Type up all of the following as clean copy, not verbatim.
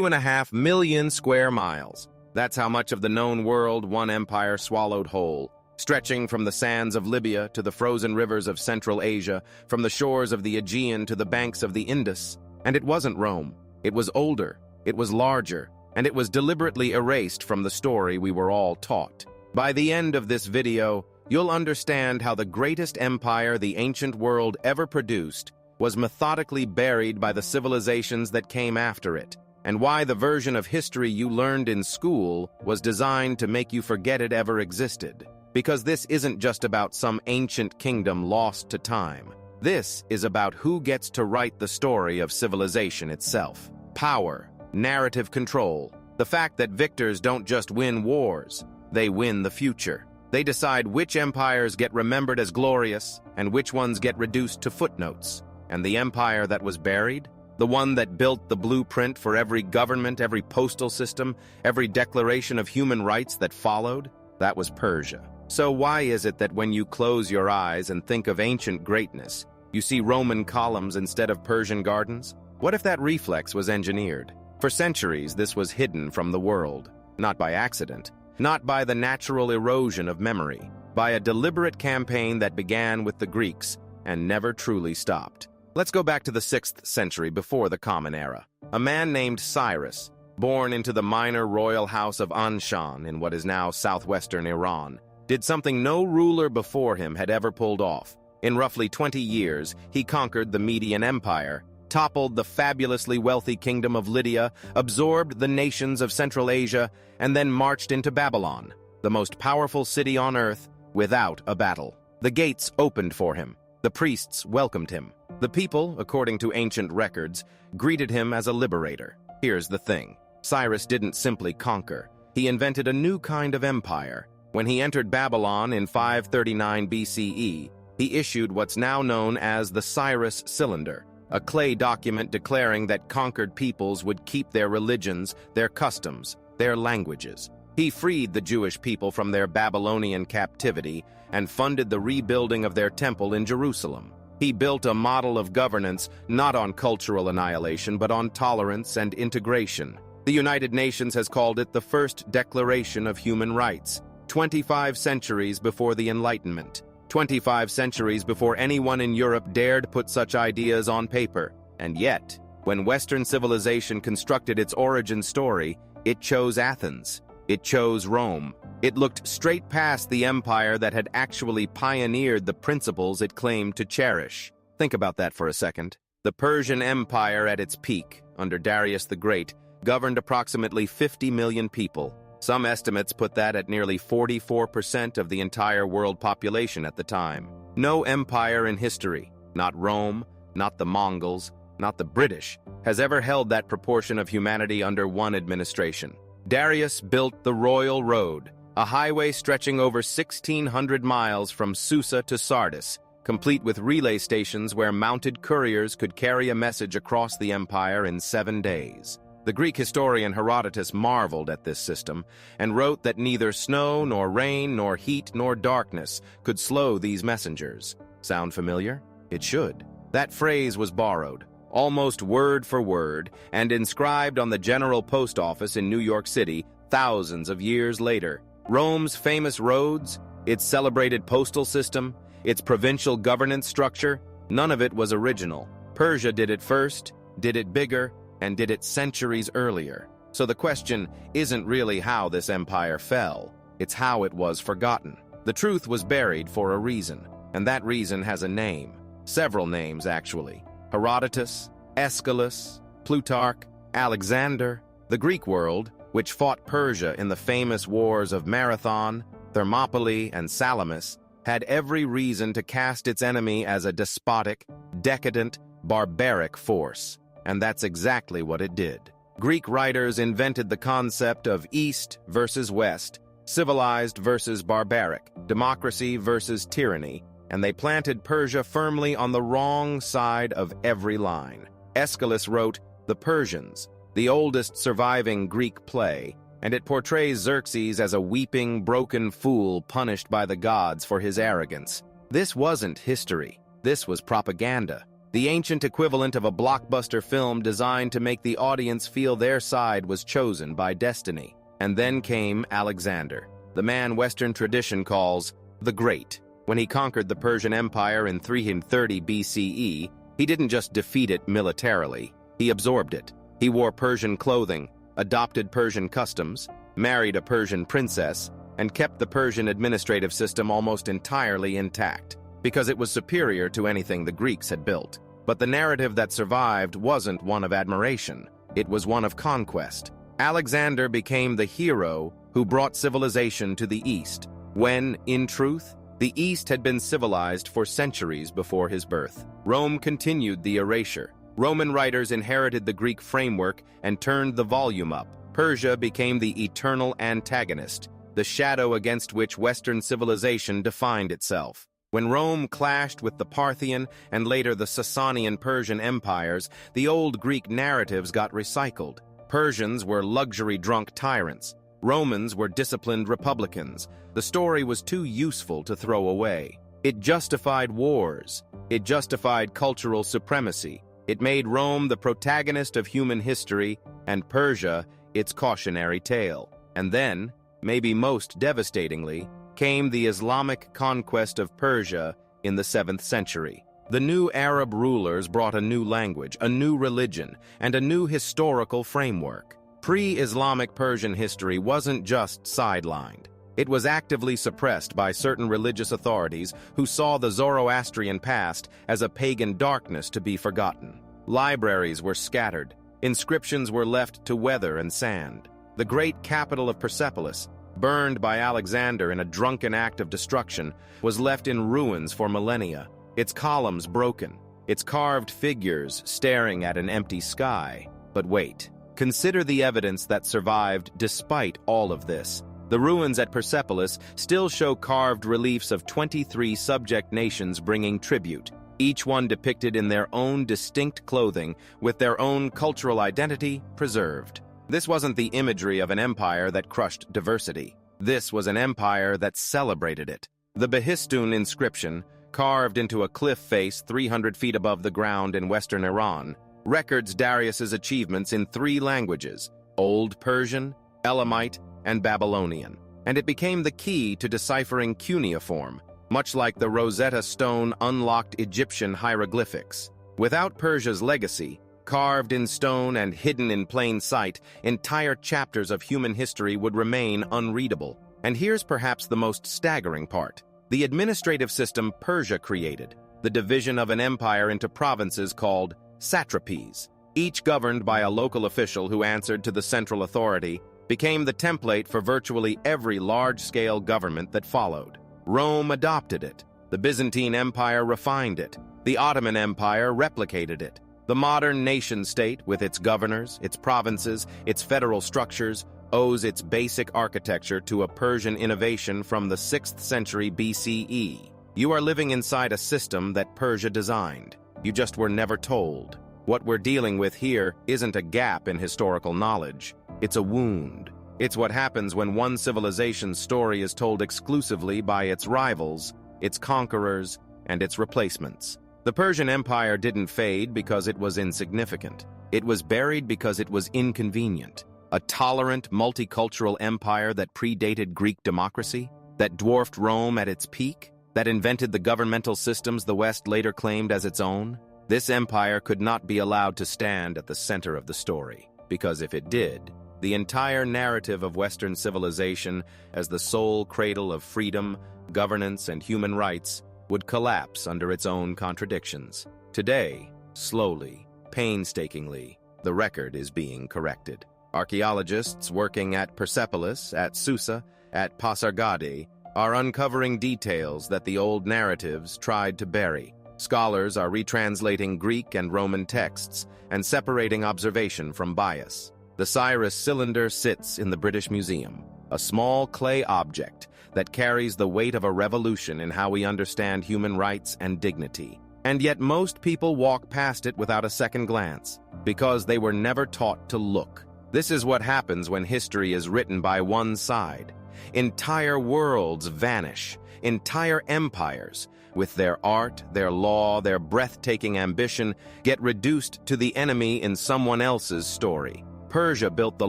2.5 million square miles. That's how much of the known world one empire swallowed whole, stretching from the sands of Libya to the frozen rivers of Central Asia, from the shores of the Aegean to the banks of the Indus. And it wasn't Rome. It was older, it was larger, and it was deliberately erased from the story we were all taught. By the end of this video, you'll understand how the greatest empire the ancient world ever produced was methodically buried by the civilizations that came after it, and why the version of history you learned in school was designed to make you forget it ever existed. Because this isn't just about some ancient kingdom lost to time. This is about who gets to write the story of civilization itself. Power, narrative control, the fact that victors don't just win wars, they win the future. They decide which empires get remembered as glorious and which ones get reduced to footnotes. And the empire that was buried? The one that built the blueprint for every government, every postal system, every declaration of human rights that followed? That was Persia. So why is it that when you close your eyes and think of ancient greatness, you see Roman columns instead of Persian gardens? What if that reflex was engineered? For centuries, this was hidden from the world, not by accident, not by the natural erosion of memory, by a deliberate campaign that began with the Greeks and never truly stopped. Let's go back to the 6th century before the Common Era. A man named Cyrus, born into the minor royal house of Anshan in what is now southwestern Iran, did something no ruler before him had ever pulled off. In roughly 20 years, he conquered the Median Empire, toppled the fabulously wealthy kingdom of Lydia, absorbed the nations of Central Asia, and then marched into Babylon, the most powerful city on earth, without a battle. The gates opened for him. The priests welcomed him. The people, according to ancient records, greeted him as a liberator. Here's the thing. Cyrus didn't simply conquer. He invented a new kind of empire. When he entered Babylon in 539 BCE, he issued what's now known as the Cyrus Cylinder, a clay document declaring that conquered peoples would keep their religions, their customs, their languages. He freed the Jewish people from their Babylonian captivity and funded the rebuilding of their temple in Jerusalem. He built a model of governance not on cultural annihilation but on tolerance and integration. The United Nations has called it the first Declaration of Human Rights, 25 centuries before the Enlightenment. 25 centuries before anyone in Europe dared put such ideas on paper. And yet, when Western civilization constructed its origin story, it chose Athens. It chose Rome. It looked straight past the empire that had actually pioneered the principles it claimed to cherish. Think about that for a second. The Persian Empire at its peak, under Cyrus the Great, governed approximately 50 million people. Some estimates put that at nearly 44% of the entire world population at the time. No empire in history, not Rome, not the Mongols, not the British, has ever held that proportion of humanity under one administration. Darius built the Royal Road, a highway stretching over 1,600 miles from Susa to Sardis, complete with relay stations where mounted couriers could carry a message across the empire in 7 days. The Greek historian Herodotus marveled at this system and wrote that neither snow, nor rain, nor heat, nor darkness could slow these messengers. Sound familiar? It should. That phrase was borrowed, almost word for word, and inscribed on the General Post Office in New York City thousands of years later. Rome's famous roads, its celebrated postal system, its provincial governance structure, none of it was original. Persia did it first, did it bigger, and did it centuries earlier. So the question isn't really how this empire fell, it's how it was forgotten. The truth was buried for a reason, and that reason has a name. Several names, actually. Herodotus, Aeschylus, Plutarch, Alexander. The Greek world, which fought Persia in the famous wars of Marathon, Thermopylae, and Salamis, had every reason to cast its enemy as a despotic, decadent, barbaric force. And that's exactly what it did. Greek writers invented the concept of East versus West, civilized versus barbaric, democracy versus tyranny, and they planted Persia firmly on the wrong side of every line. Aeschylus wrote The Persians, the oldest surviving Greek play, and it portrays Xerxes as a weeping, broken fool punished by the gods for his arrogance. This wasn't history. This was propaganda. the ancient equivalent of a blockbuster film designed to make the audience feel their side was chosen by destiny. And then came Alexander, the man Western tradition calls the Great. When he conquered the Persian Empire in 330 BCE, he didn't just defeat it militarily, he absorbed it. He wore Persian clothing, adopted Persian customs, married a Persian princess, and kept the Persian administrative system almost entirely intact, because it was superior to anything the Greeks had built. But the narrative that survived wasn't one of admiration, it was one of conquest. Alexander became the hero who brought civilization to the East, when, in truth, the East had been civilized for centuries before his birth. Rome continued the erasure. Roman writers inherited the Greek framework and turned the volume up. Persia became the eternal antagonist, the shadow against which Western civilization defined itself. When Rome clashed with the Parthian and later the Sasanian Persian empires, the old Greek narratives got recycled. Persians were luxury-drunk tyrants. Romans were disciplined republicans. The story was too useful to throw away. It justified wars. It justified cultural supremacy. It made Rome the protagonist of human history and Persia its cautionary tale. And then, maybe most devastatingly, came the Islamic conquest of Persia in the 7th century. The new Arab rulers brought a new language, a new religion, and a new historical framework. Pre-Islamic Persian history wasn't just sidelined. It was actively suppressed by certain religious authorities who saw the Zoroastrian past as a pagan darkness to be forgotten. Libraries were scattered. Inscriptions were left to weather and sand. The great capital of Persepolis, burned by Alexander in a drunken act of destruction, was left in ruins for millennia, its columns broken, its carved figures staring at an empty sky. But wait, consider the evidence that survived despite all of this. The ruins at Persepolis still show carved reliefs of 23 subject nations bringing tribute, each one depicted in their own distinct clothing with their own cultural identity preserved. This wasn't the imagery of an empire that crushed diversity. This was an empire that celebrated it. The Behistun inscription, carved into a cliff face 300 feet above the ground in western Iran, records Darius's achievements in 3 languages, Old Persian, Elamite, and Babylonian, and it became the key to deciphering cuneiform, much like the Rosetta Stone unlocked Egyptian hieroglyphics. Without Persia's legacy, carved in stone and hidden in plain sight, entire chapters of human history would remain unreadable. And here's perhaps the most staggering part: the administrative system Persia created, the division of an empire into provinces called satrapies, each governed by a local official who answered to the central authority, became the template for virtually every large-scale government that followed. Rome adopted it. The Byzantine Empire refined it. The Ottoman Empire replicated it. The modern nation-state, with its governors, its provinces, its federal structures, owes its basic architecture to a Persian innovation from the 6th century BCE. You are living inside a system that Persia designed. You just were never told. What we're dealing with here isn't a gap in historical knowledge. It's a wound. It's what happens when one civilization's story is told exclusively by its rivals, its conquerors, and its replacements. The Persian Empire didn't fade because it was insignificant. It was buried because it was inconvenient. A tolerant, multicultural empire that predated Greek democracy, that dwarfed Rome at its peak, that invented the governmental systems the West later claimed as its own. This empire could not be allowed to stand at the center of the story, because if it did, the entire narrative of Western civilization as the sole cradle of freedom, governance, and human rights would collapse under its own contradictions. Today, slowly, painstakingly, the record is being corrected. Archaeologists working at Persepolis, at Susa, at Pasargadae are uncovering details that the old narratives tried to bury. Scholars are retranslating Greek and Roman texts and separating observation from bias. The Cyrus cylinder sits in the British Museum, a small clay object that carries the weight of a revolution in how we understand human rights and dignity. And yet most people walk past it without a second glance, because they were never taught to look. This is what happens when history is written by one side. Entire worlds vanish, entire empires, with their art, their law, their breathtaking ambition, get reduced to the enemy in someone else's story. Persia built the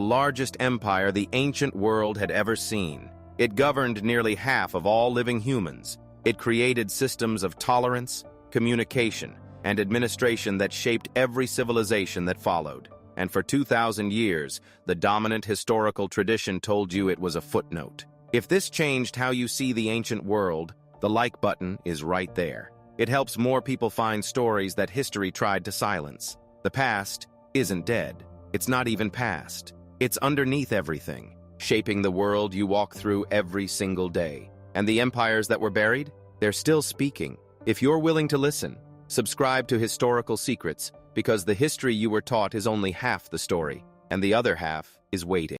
largest empire the ancient world had ever seen. It governed nearly half of all living humans. It created systems of tolerance, communication, and administration that shaped every civilization that followed. And for 2,000 years, the dominant historical tradition told you it was a footnote. If this changed how you see the ancient world, the like button is right there. It helps more people find stories that history tried to silence. The past isn't dead. It's not even past. It's underneath everything, shaping the world you walk through every single day. And the empires that were buried? They're still speaking. If you're willing to listen, subscribe to Historical Secrets, because the history you were taught is only half the story, and the other half is waiting.